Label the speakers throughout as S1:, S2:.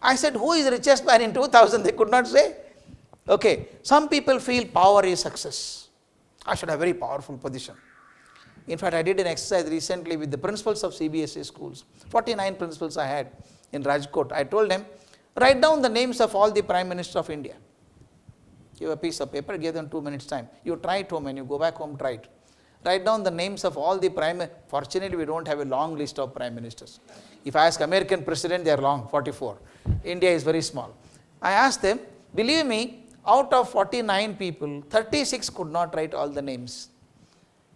S1: I said, who is the richest man in 2000? They could not say. Okay, some people feel power is success. I should have a very powerful position. In fact, I did an exercise recently with the principals of CBSE schools. 49 principals I had in Rajkot. I told them, write down the names of all the Prime Ministers of India. Give a piece of paper, give them 2 minutes time. You try it home, and you go back home, try it. Write down the names of all the fortunately we don't have a long list of Prime Ministers. If I ask American President, they are long, 44. India is very small. I asked them, believe me, out of 49 people, 36 could not write all the names.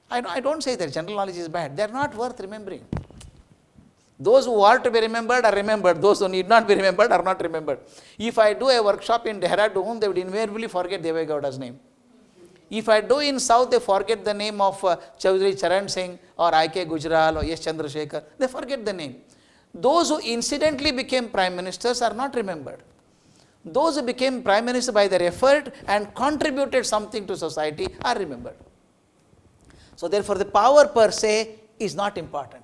S1: I don't say that general knowledge is bad. They are not worth remembering. Those who are to be remembered are remembered. Those who need not be remembered are not remembered. If I do a workshop in Dehradun, they would invariably forget Devegowda's name. If I do in South, they forget the name of Chaudhry Charan Singh or I.K. Gujral or S. Chandrasekhar. They forget the name. Those who incidentally became Prime Ministers are not remembered. Those who became Prime Minister by their effort and contributed something to society are remembered. So therefore, the power per se is not important.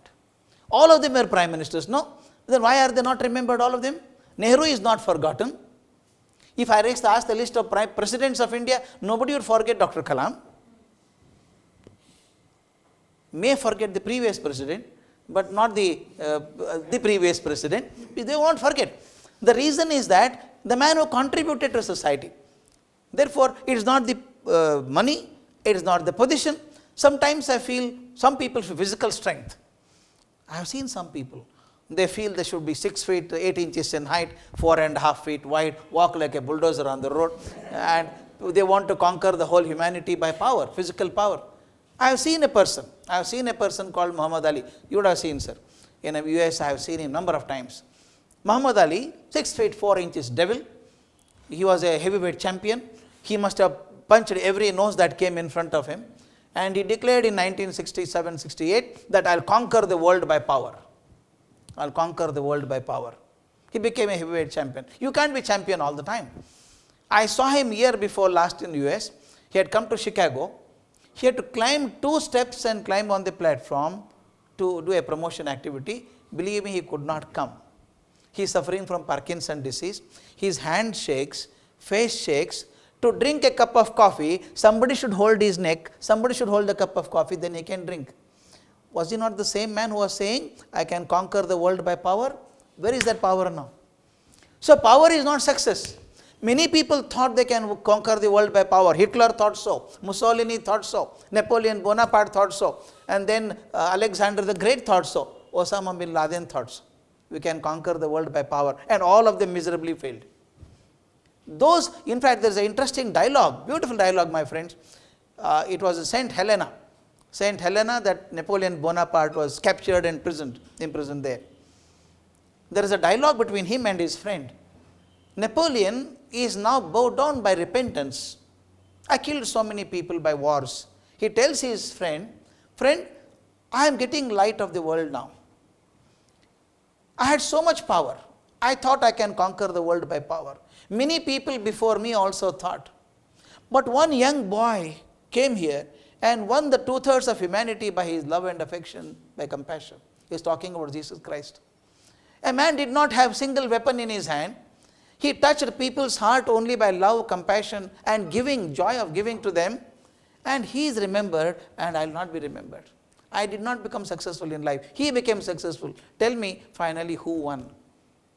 S1: All of them are Prime Ministers. No. Then why are they not remembered, all of them? Nehru is not forgotten. If I ask the list of presidents of India, nobody would forget Dr. Kalam. May forget the previous president, but not the previous president. They won't forget. The reason is that the man who contributed to society. Therefore, it is not the money, it is not the position. Sometimes I feel some people feel physical strength. I have seen some people. They feel they should be 6 feet 8 inches in height, 4.5 feet wide, walk like a bulldozer on the road, and they want to conquer the whole humanity by power, physical power. I have seen a person called Muhammad Ali. You would have seen, sir. In the US, I have seen him number of times. Muhammad Ali, 6 feet 4 inches devil. He was a heavyweight champion. He must have punched every nose that came in front of him. And he declared in 1967-68 that I'll conquer the world by power. I'll conquer the world by power. He became a heavyweight champion. You can't be champion all the time. I saw him year before last in the US. He had come to Chicago. He had to climb 2 steps and climb on the platform to do a promotion activity. Believe me, he could not come. He is suffering from Parkinson's disease. His hand shakes, face shakes. To drink a cup of coffee, somebody should hold his neck, somebody should hold the cup of coffee, then he can drink. Was he not the same man who was saying, I can conquer the world by power? Where is that power now? So power is not success. Many people thought they can conquer the world by power. Hitler thought so, Mussolini thought so, Napoleon Bonaparte thought so, and then Alexander the Great thought so, Osama bin Laden thought so. We can conquer the world by power, and all of them miserably failed. Those, in fact, there is an interesting dialogue, beautiful dialogue, my friends. It was Saint Helena that Napoleon Bonaparte was captured and imprisoned there. There is a dialogue between him and his friend. Napoleon is now bowed down by repentance. I killed so many people by wars. He tells his friend, I am getting light of the world now. I had so much power. I thought I can conquer the world by power. Many people before me also thought. But one young boy came here and won the 2/3 of humanity by his love and affection, by compassion. He is talking about Jesus Christ. A man did not have single weapon in his hand. He touched people's heart only by love, compassion, and giving, joy of giving to them. And he is remembered, and I will not be remembered. I did not become successful in life. He became successful. Tell me, finally, who won?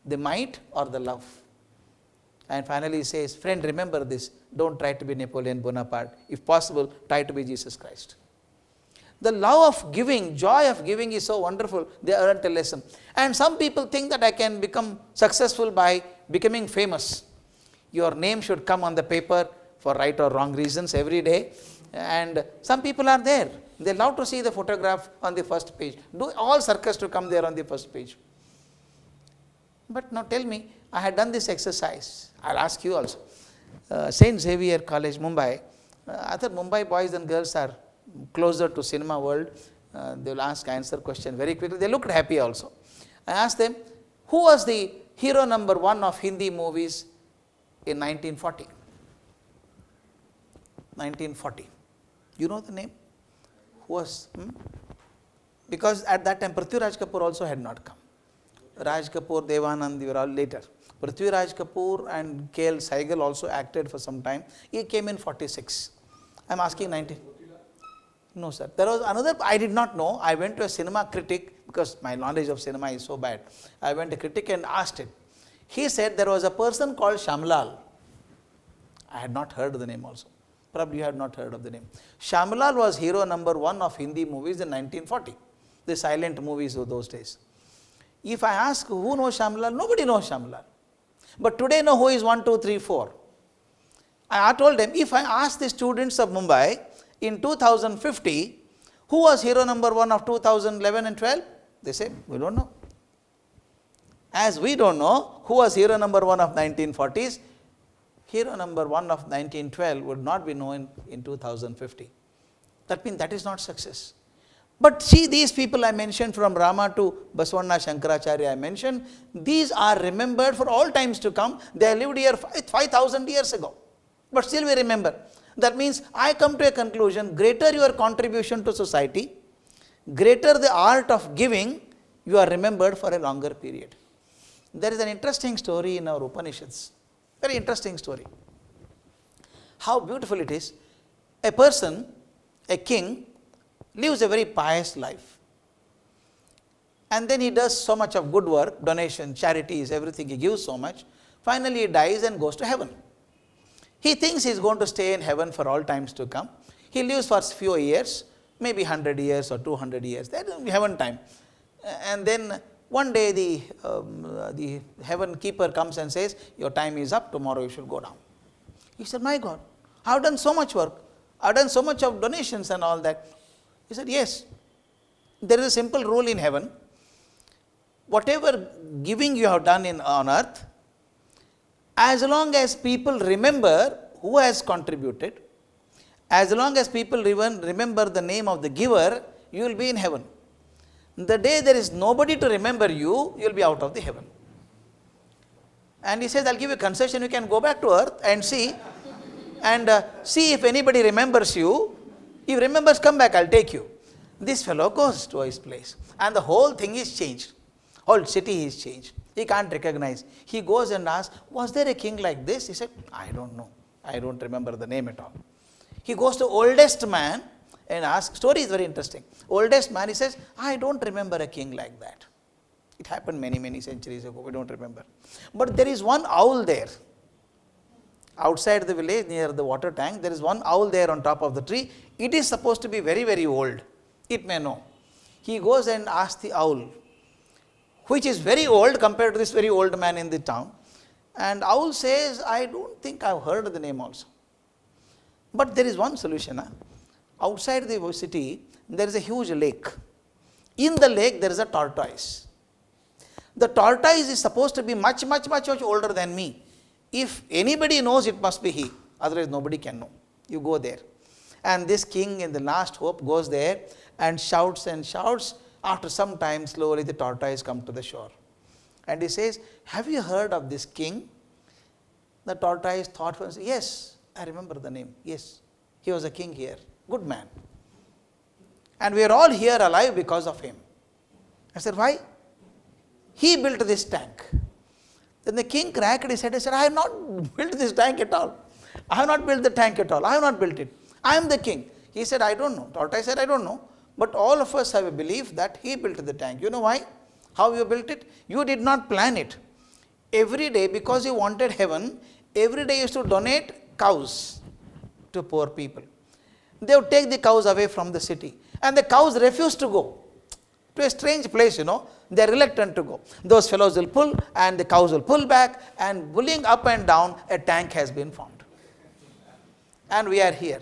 S1: The might or the love? And finally he says, friend, remember this. Don't try to be Napoleon Bonaparte. If possible, try to be Jesus Christ. The love of giving, joy of giving is so wonderful. They learned a lesson. And some people think that I can become successful by becoming famous. Your name should come on the paper for right or wrong reasons every day. And some people are there. They love to see the photograph on the first page. Do all circus to come there on the first page. But now tell me, I had done this exercise. I'll ask you also. St. Xavier College, Mumbai. Other Mumbai boys and girls are closer to cinema world. They will answer question very quickly. They looked happy also. I asked them, who was the hero number 1 of Hindi movies in 1940? 1940. You know the name? Who was? Because at that time Prithviraj Kapoor also had not come. Raj Kapoor, Devanand, they were all later. Prithviraj Kapoor and K.L. Saigal also acted for some time. He came in 46. I am asking 19. No, sir. There was another, I did not know. I went to a cinema critic because my knowledge of cinema is so bad. I went to a critic and asked him. He said there was a person called Shyamlal. I had not heard of the name also. Probably you had not heard of the name. Shyamlal was hero number 1 of Hindi movies in 1940. The silent movies of those days. If I ask who knows Shyamlal, nobody knows Shyamlal. But today know who is 1, 2, 3, 4. I told them, if I ask the students of Mumbai in 2050, who was hero number 1 of 2011 and 12? They say, we don't know. As we don't know who was hero number 1 of 1940s, hero number 1 of 1912 would not be known in 2050. That means that is not success. But see, these people I mentioned from Rama to Basavanna Shankaracharya I mentioned, these are remembered for all times to come. They lived here 5,000 years ago. But still we remember. That means I come to a conclusion, greater your contribution to society, greater the art of giving, you are remembered for a longer period. There is an interesting story in our Upanishads. Very interesting story. How beautiful it is. A person, a king, lives a very pious life. And then he does so much of good work, donation, charities, everything, he gives so much. Finally he dies and goes to heaven. He thinks he is going to stay in heaven for all times to come. He lives for few years, maybe 100 years or 200 years. That is heaven time. And then one day the heaven keeper comes and says, your time is up, tomorrow you should go down. He said, my God, I have done so much work. I have done so much of donations and all that. He said, yes. There is a simple rule in heaven. Whatever giving you have done on earth, as long as people remember who has contributed, as long as people remember the name of the giver, you will be in heaven. The day there is nobody to remember you, you will be out of the heaven. And he says, I'll give you a concession, you can go back to earth and see, see if anybody remembers you. If remembers, come back, I'll take you. This fellow goes to his place and the whole thing is changed. Whole city is changed. He can't recognize. He goes and asks, was there a king like this? He said, I don't know. I don't remember the name at all. He goes to oldest man and asks, story is very interesting. Oldest man, he says, I don't remember a king like that. It happened many, many centuries ago. We don't remember. But there is one owl there. Outside the village near the water tank, there is one owl there on top of the tree. It is supposed to be very, very old. It may know. He goes and asks the owl, which is very old compared to this very old man in the town. And owl says, I don't think I've heard the name also. But there is one solution. Outside the city, there is a huge lake. In the lake, there is a tortoise. The tortoise is supposed to be much, much, much, much older than me. If anybody knows, it must be he. Otherwise, nobody can know. You go there. And this king in the last hope goes there and shouts and shouts. After some time, slowly the tortoise comes to the shore. And he says, have you heard of this king? The tortoise thought for himself, yes, I remember the name. Yes, he was a king here. Good man. And we are all here alive because of him. I said, why? He built this tank. Then the king cracked his head and said, I have not built this tank at all. I have not built the tank at all. I have not built it. I am the king. He said, I don't know. Tortoise said, I don't know. But all of us have a belief that he built the tank. You know why? How you built it? You did not plan it. Every day, because you wanted heaven, every day you used to donate cows to poor people. They would take the cows away from the city. And the cows refused to go to a strange place, They are reluctant to go. Those fellows will pull and the cows will pull back, and pulling up and down, a tank has been formed. And we are here.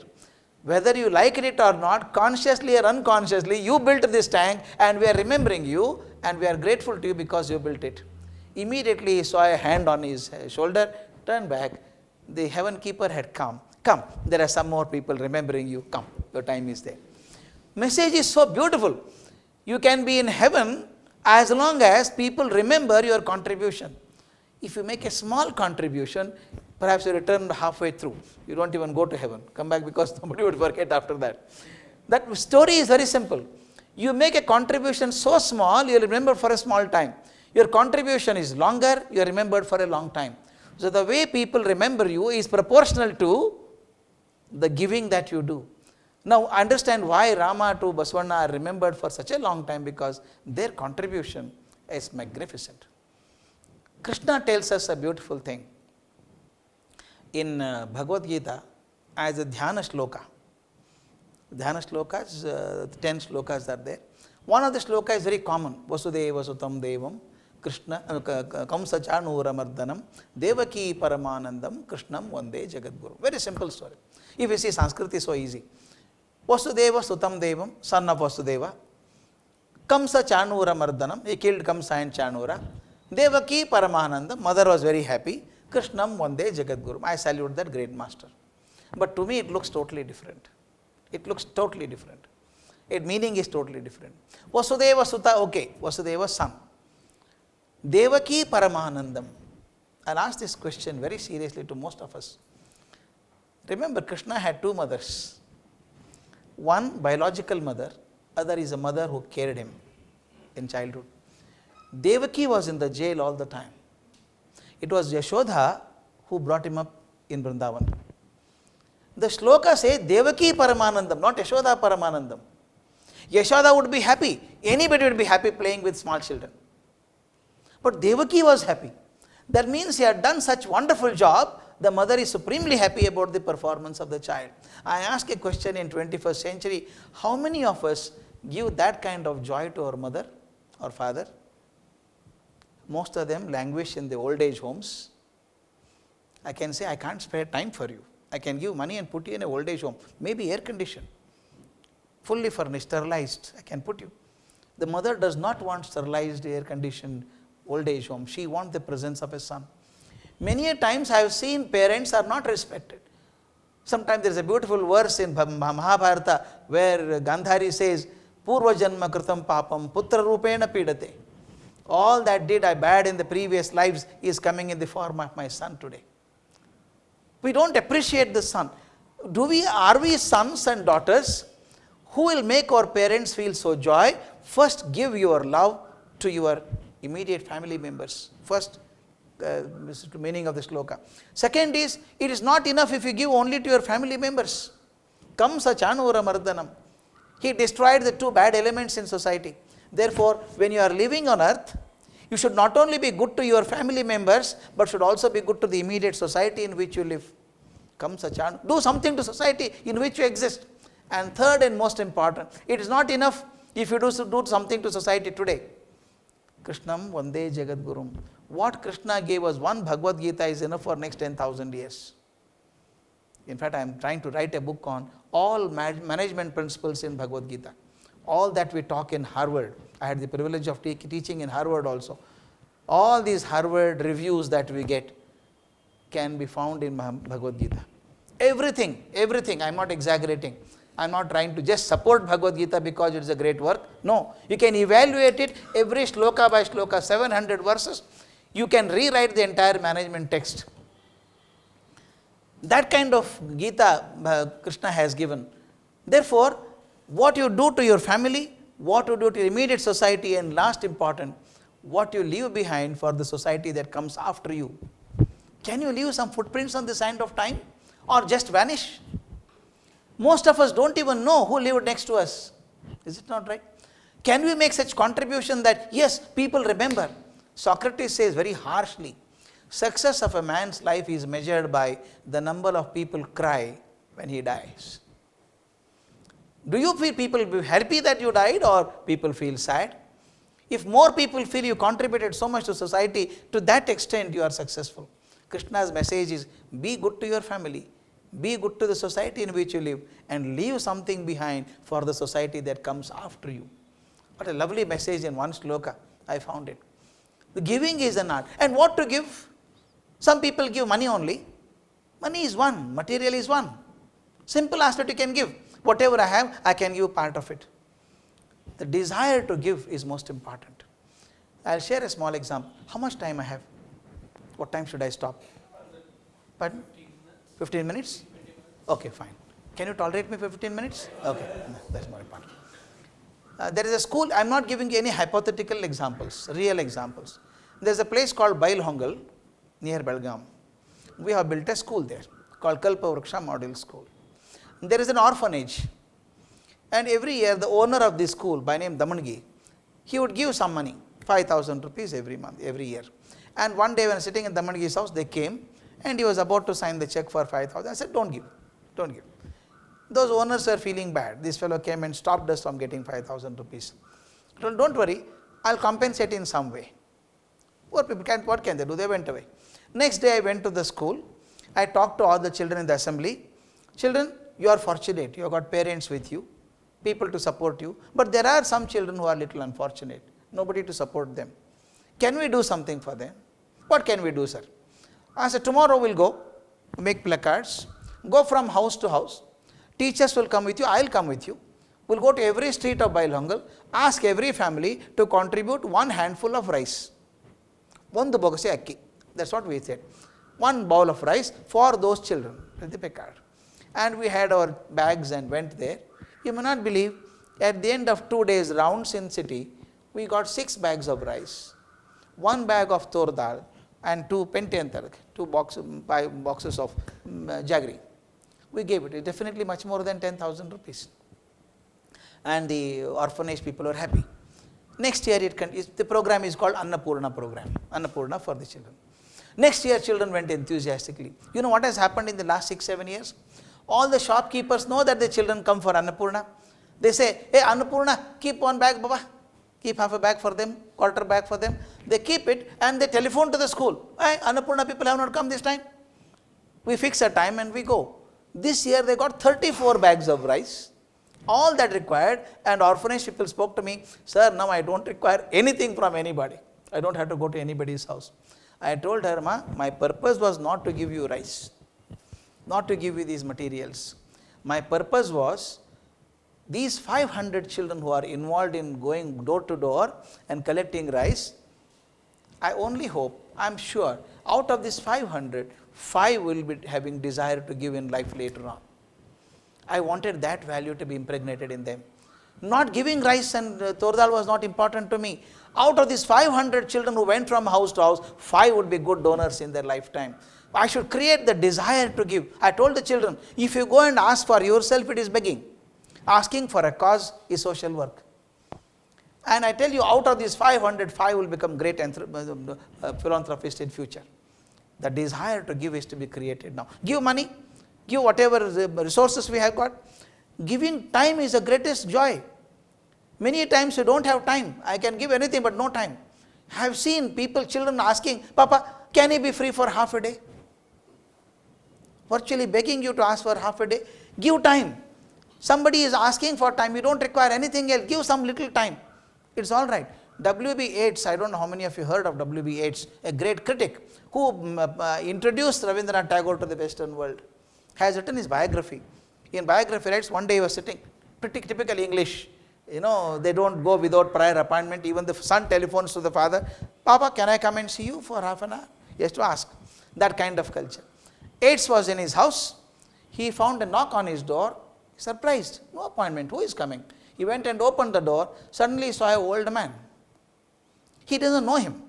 S1: Whether you like it or not, consciously or unconsciously, you built this tank and we are remembering you and we are grateful to you because you built it. Immediately he saw a hand on his shoulder, turned back. The heaven keeper had come. Come, there are some more people remembering you. Come, your time is there. Message is so beautiful. You can be in heaven as long as people remember your contribution. If you make a small contribution, perhaps you return halfway through. You don't even go to heaven. Come back because nobody would forget after that. That story is very simple. You make a contribution so small, you will remember for a small time. Your contribution is longer, you are remembered for a long time. So the way people remember you is proportional to the giving that you do. Now understand why Rama to Basavanna are remembered for such a long time, because their contribution is magnificent. Krishna tells us a beautiful thing in Bhagavad Gita as a dhyana shloka. Dhyana shlokas, 10 shlokas are there. One of the shloka is very common. Vasudeva Sutam Devam Krishna Kamsa Chanura Mardanam Devaki Paramanandam Krishnam Vande Jagadguru. Very simple story. If you see, Sanskrit is so easy. Vasudeva Sutam Devam, son of Vasudeva. Kamsa Chanura Mardanam, he killed Kamsa and Chanura. Devaki Paramanandam, mother was very happy. Krishnam Vande Jagadguru. I salute that great master. But to me it looks totally different. It looks totally different. Its meaning is totally different. Vasudeva Sutta, okay, Vasudeva's son. Devaki Paramanandam. I'll ask this question very seriously to most of us. Remember, Krishna had two mothers. One biological mother, other is a mother who carried him in childhood. Devaki was in the jail all the time. It was Yashoda who brought him up in Vrindavan. The shloka says Devaki Paramanandam, not Yashoda Paramanandam. Yashoda would be happy. Anybody would be happy playing with small children. But Devaki was happy. That means he had done such wonderful job, the mother is supremely happy about the performance of the child. I ask a question in 21st century, how many of us give that kind of joy to our mother or father? Most of them languish in the old age homes. I can say, I can't spare time for you. I can give money and put you in an old age home, maybe air conditioned, fully furnished, sterilized, I can put you. The mother does not want sterilized, air conditioned old age home. She wants the presence of a son. Many a times I have seen parents are not respected. Sometimes there is a beautiful verse in Mahabharata where Gandhari says, Purva Janma Kritam Papam Putra Rupena Pidate. All that did I bad in the previous lives is coming in the form of my son today. We don't appreciate the son. Are we sons and daughters who will make our parents feel so joy? First, give your love to your immediate family members. First, this is the meaning of the shloka. Second is, it is not enough if you give only to your family members. Kamsa Chanura Mardanam. He destroyed the two bad elements in society. Therefore, when you are living on earth, you should not only be good to your family members, but should also be good to the immediate society in which you live. Kamsa Chanura. Do something to society in which you exist. And third and most important, it is not enough if you do something to society today. Krishnam Vande Jagadgurum. What Krishna gave us, one Bhagavad Gita is enough for next 10,000 years. In fact, I am trying to write a book on all management principles in Bhagavad Gita. All that we talk in Harvard. I had the privilege of teaching in Harvard also. All these Harvard reviews that we get can be found in Bhagavad Gita. Everything, I am not exaggerating. I am not trying to just support Bhagavad Gita because it is a great work. No, you can evaluate it every shloka by shloka, 700 verses. You can rewrite the entire management text. That kind of Gita Krishna has given. Therefore, what you do to your family, what you do to your immediate society, and last important, what you leave behind for the society that comes after you. Can you leave some footprints on the sand of time or just vanish? Most of us don't even know who lived next to us. Is it not right? Can we make such contribution that, yes, people remember? Socrates says very harshly, success of a man's life is measured by the number of people cry when he dies. Do you feel people will be happy that you died, or people feel sad? If more people feel you contributed so much to society, to that extent you are successful. Krishna's message is, be good to your family, be good to the society in which you live, and leave something behind for the society that comes after you. What a lovely message in one shloka, I found it. The giving is an art. And what to give? Some people give money only. Money is one, material is one. Simple aspect you can give. Whatever I have, I can give part of it. The desire to give is most important. I'll share a small example. How much time I have? What time should I stop? Pardon? 15 minutes? Okay, fine. Can you tolerate me for 15 minutes? Okay, that's more important. There is a school, I am not giving you any hypothetical examples, real examples. There is a place called Bailhongal near Belgaum. We have built a school there called Kalpa Vriksha Model School. There is an orphanage, and every year the owner of this school by name Damangi, he would give some money, 5,000 rupees every month, every year. And one day when sitting in Damangi's house, they came and he was about to sign the check for 5,000. I said, don't give, don't give. Those owners were feeling bad. This fellow came and stopped us from getting 5,000 rupees. I told, don't worry, I'll compensate in some way. Poor people, what can they do? They went away. Next day I went to the school. I talked to all the children in the assembly. Children, you are fortunate. You have got parents with you, people to support you. But there are some children who are little unfortunate. Nobody to support them. Can we do something for them? What can we do, sir? I said, tomorrow we'll go, make placards, go from house to house. Teachers will come with you, I'll come with you. We'll go to every street of Bailhongal, ask every family to contribute one handful of rice. One bogase akki. That's what we said. One bowl of rice for those children with the placard. And we had our bags and went there. You may not believe, at the end of 2 days rounds in city, we got 6 bags of rice, 1 bag of tur dal, and 2 pententark, 2 boxes of jaggery. We gave it. Definitely much more than 10,000 rupees. And the orphanage people were happy. Next year, the program is called Annapurna program, Annapurna for the children. Next year, children went enthusiastically. You know what has happened in the last 6-7 years? All the shopkeepers know that the children come for Annapurna. They say, hey, Annapurna, keep 1 bag, Baba. Keep half a bag for them, quarter bag for them. They keep it and they telephone to the school. Hey, Annapurna people have not come this time. We fix a time and we go. This year they got 34 bags of rice, all that required, and orphanage people spoke to me, sir, now I don't require anything from anybody. I don't have to go to anybody's house. I told her, ma, my purpose was not to give you rice, not to give you these materials. My purpose was these 500 children who are involved in going door to door and collecting rice, I only hope, I am sure, out of this 500, 5 will be having desire to give in life later on. I wanted that value to be impregnated in them. Not giving rice and tordal was not important to me. Out of these 500 children who went from house to house, 5 would be good donors in their lifetime. I should create the desire to give. I told the children, if you go and ask for yourself, it is begging. Asking for a cause is social work. And I tell you, out of these 500, 5 will become great philanthropists in future. The desire to give is to be created now. Give money, give whatever resources we have got. Giving time is the greatest joy. Many times you don't have time. I can give anything but no time. I have seen people, children asking, Papa, can you be free for half a day? Virtually begging you to ask for half a day. Give time. Somebody is asking for time. You don't require anything else. Give some little time. It's all right. W.B. Yeats, I don't know how many of you heard of W.B. Yeats, a great critic who introduced Rabindranath Tagore to the Western world, has written his biography. In biography writes, one day he was sitting, pretty typical English, you know, they don't go without prior appointment. Even the son telephones to the father, Papa, can I come and see you for half an hour? He has to ask. That kind of culture. Yeats was in his house. He found a knock on his door. Surprised. No appointment. Who is coming? He went and opened the door. Suddenly he saw an old man. He doesn't know him.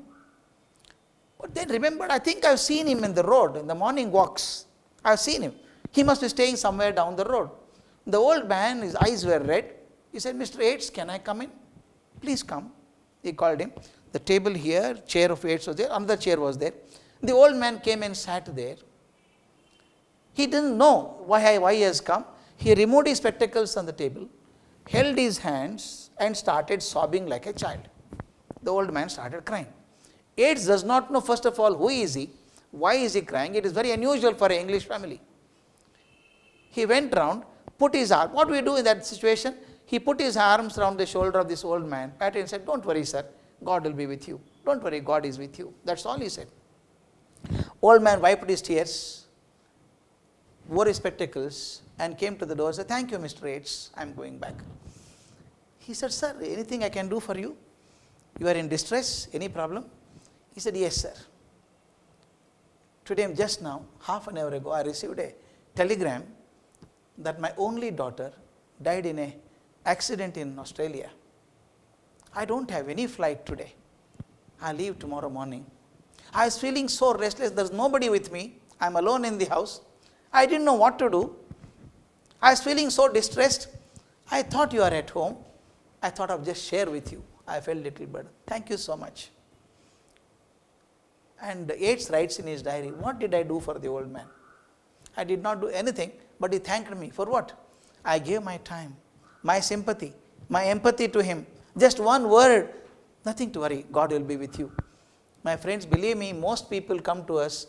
S1: But then remembered, I think I've seen him in the road, in the morning walks. I've seen him. He must be staying somewhere down the road. The old man, his eyes were red. He said, Mr. Yeats, can I come in? Please come. He called him. The table here, chair of Yeats was there, another chair was there. The old man came and sat there. He didn't know why he has come. He removed his spectacles on the table, held his hands and started sobbing like a child. The old man started crying. Yeats does not know, first of all, who is he, why is he crying. It is very unusual for an English family. He went round, put his arm. What do we do in that situation? He put his arms around the shoulder of this old man, patted and said, don't worry, sir, God will be with you. Don't worry, God is with you. That's all he said. Old man wiped his tears, wore his spectacles and came to the door and said, thank you, Mr. Yeats, I am going back. He said, sir, anything I can do for you? You are in distress, any problem? He said, yes, sir. Today, just now, half an hour ago, I received a telegram that my only daughter died in an accident in Australia. I don't have any flight today. I leave tomorrow morning. I was feeling so restless. There's nobody with me. I'm alone in the house. I didn't know what to do. I was feeling so distressed. I thought you are at home. I thought I'd just share with you. I felt a little better. Thank you so much. And Yeats writes in his diary, what did I do for the old man? I did not do anything, but he thanked me. For what? I gave my time, my sympathy, my empathy to him. Just one word. Nothing to worry. God will be with you. My friends, believe me, most people come to us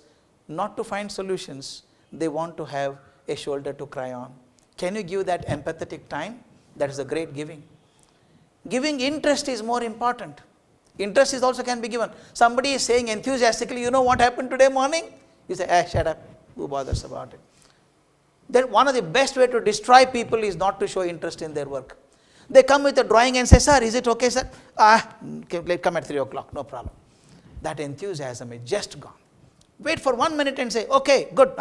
S1: not to find solutions. They want to have a shoulder to cry on. Can you give that empathetic time? That is a great giving. Giving interest is more important. Interest is also can be given. Somebody is saying enthusiastically, you know what happened today morning? You say, shut up. Who bothers about it? Then one of the best way to destroy people is not to show interest in their work. They come with a drawing and say, sir, is it okay, sir? Come at 3 o'clock, no problem. That enthusiasm is just gone. Wait for 1 minute and say, okay, good.